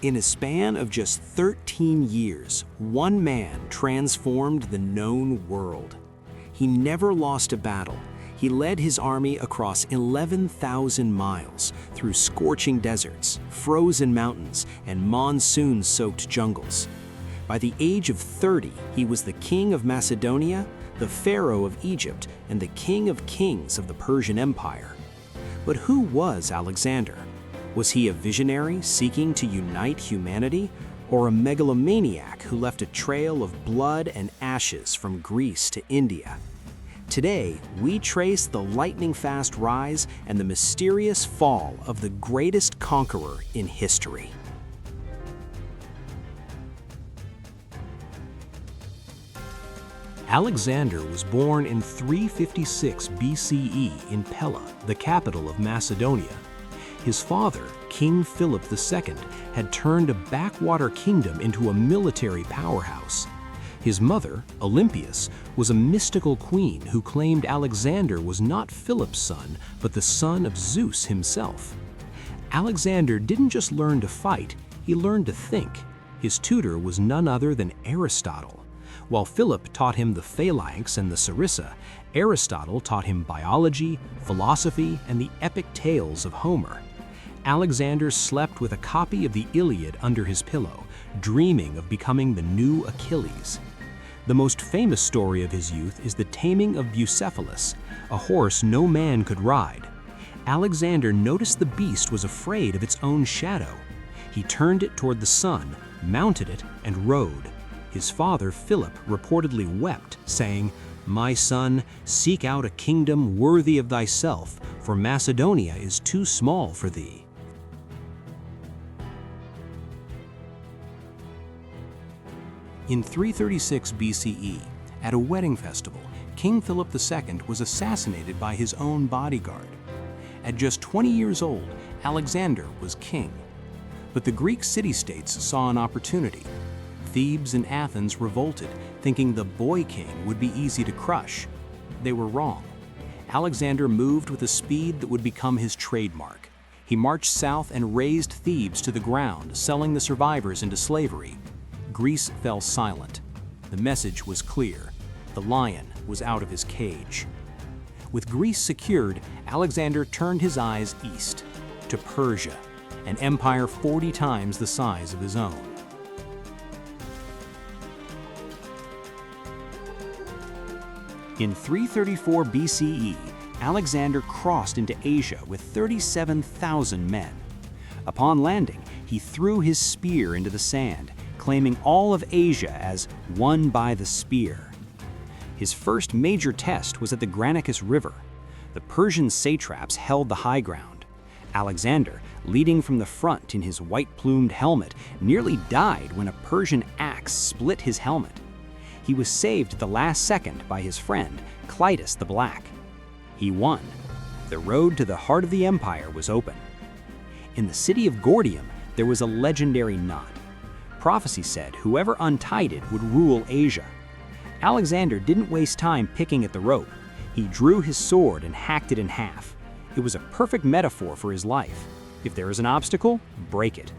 In a span of just 13 years, one man transformed the known world. He never lost a battle. He led his army across 11,000 miles through scorching deserts, frozen mountains, and monsoon-soaked jungles. By the age of 30, he was the king of Macedonia, the pharaoh of Egypt, and the king of kings of the Persian Empire. But who was Alexander? Was he a visionary seeking to unite humanity, or a megalomaniac who left a trail of blood and ashes from Greece to India? Today, we trace the lightning-fast rise and the mysterious fall of the greatest conqueror in history. Alexander was born in 356 BCE in Pella, the capital of Macedonia. His father, King Philip II, had turned a backwater kingdom into a military powerhouse. His mother, Olympias, was a mystical queen who claimed Alexander was not Philip's son, but the son of Zeus himself. Alexander didn't just learn to fight, he learned to think. His tutor was none other than Aristotle. While Philip taught him the phalanx and the sarissa, Aristotle taught him biology, philosophy, and the epic tales of Homer. Alexander slept with a copy of the Iliad under his pillow, dreaming of becoming the new Achilles. The most famous story of his youth is the taming of Bucephalus, a horse no man could ride. Alexander noticed the beast was afraid of its own shadow. He turned it toward the sun, mounted it, and rode. His father, Philip, reportedly wept, saying, "My son, seek out a kingdom worthy of thyself, for Macedonia is too small for thee." In 336 BCE, at a wedding festival, King Philip II was assassinated by his own bodyguard. At just 20 years old, Alexander was king. But the Greek city-states saw an opportunity. Thebes and Athens revolted, thinking the boy king would be easy to crush. They were wrong. Alexander moved with a speed that would become his trademark. He marched south and razed Thebes to the ground, selling the survivors into slavery. Greece fell silent. The message was clear. The lion was out of his cage. With Greece secured, Alexander turned his eyes east, to Persia, an empire 40 times the size of his own. In 334 BCE, Alexander crossed into Asia with 37,000 men. Upon landing, he threw his spear into the sand, claiming all of Asia as won by the spear. His first major test was at the Granicus River. The Persian satraps held the high ground. Alexander, leading from the front in his white-plumed helmet, nearly died when a Persian axe split his helmet. He was saved at the last second by his friend, Clitus the Black. He won. The road to the heart of the empire was open. In the city of Gordium, there was a legendary knot. Prophecy said whoever untied it would rule Asia. Alexander didn't waste time picking at the rope. He drew his sword and hacked it in half. It was a perfect metaphor for his life. If there is an obstacle, break it.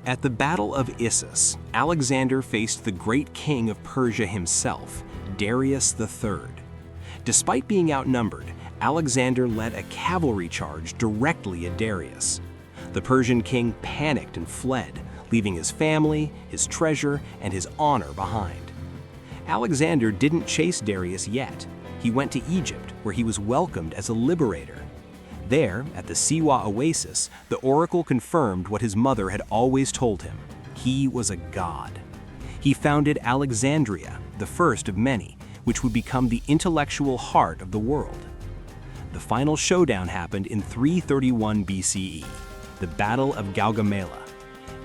At the Battle of Issus, Alexander faced the great king of Persia himself, Darius III. Despite being outnumbered, Alexander led a cavalry charge directly at Darius. The Persian king panicked and fled, leaving his family, his treasure, and his honor behind. Alexander didn't chase Darius yet. He went to Egypt, where he was welcomed as a liberator. There, at the Siwa oasis, the oracle confirmed what his mother had always told him. He was a god. He founded Alexandria, the first of many, which would become the intellectual heart of the world. The final showdown happened in 331 BCE, the Battle of Gaugamela.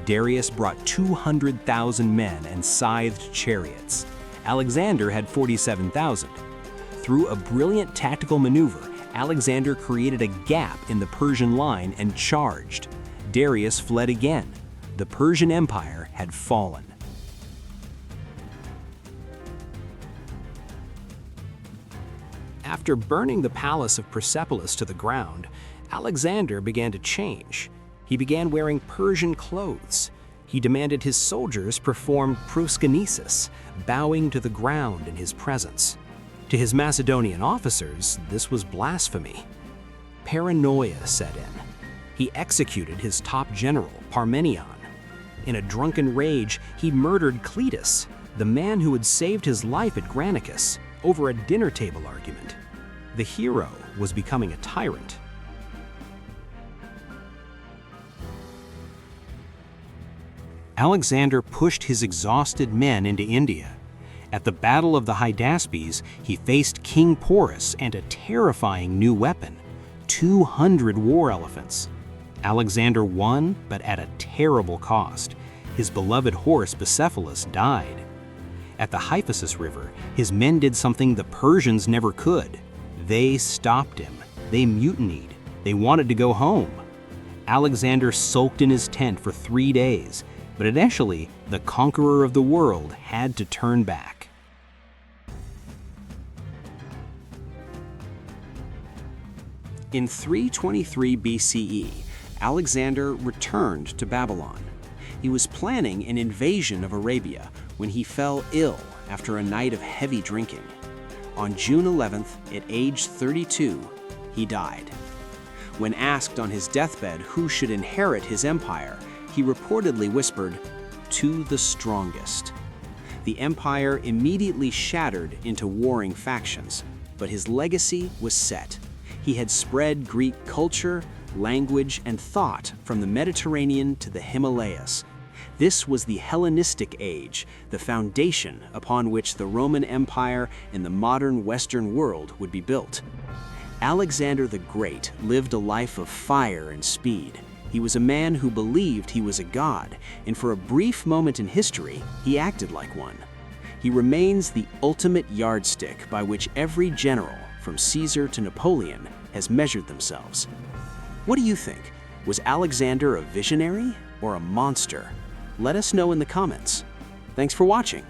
Darius brought 200,000 men and scythed chariots. Alexander had 47,000. Through a brilliant tactical maneuver, Alexander created a gap in the Persian line and charged. Darius fled again. The Persian Empire had fallen. After burning the palace of Persepolis to the ground, Alexander began to change. He began wearing Persian clothes. He demanded his soldiers perform proskynesis, bowing to the ground in his presence. To his Macedonian officers, this was blasphemy. Paranoia set in. He executed his top general, Parmenion. In a drunken rage, he murdered Cletus, the man who had saved his life at Granicus, over a dinner table argument. The hero was becoming a tyrant. Alexander pushed his exhausted men into India. At the Battle of the Hydaspes, he faced King Porus and a terrifying new weapon, 200 war elephants. Alexander won, but at a terrible cost. His beloved horse Bucephalus died. At the Hyphasis River, his men did something the Persians never could. They stopped him. They mutinied. They wanted to go home. Alexander sulked in his tent for 3 days, but eventually, the conqueror of the world had to turn back. In 323 BCE, Alexander returned to Babylon. He was planning an invasion of Arabia when he fell ill after a night of heavy drinking. On June 11th, at age 32, he died. When asked on his deathbed who should inherit his empire, he reportedly whispered, "To the strongest." The empire immediately shattered into warring factions, but his legacy was set. He had spread Greek culture, language, and thought from the Mediterranean to the Himalayas. This was the Hellenistic age, the foundation upon which the Roman Empire and the modern Western world would be built. Alexander the Great lived a life of fire and speed. He was a man who believed he was a god, and for a brief moment in history, he acted like one. He remains the ultimate yardstick by which every general, from Caesar to Napoleon, has measured themselves. What do you think? Was Alexander a visionary or a monster? Let us know in the comments. Thanks for watching.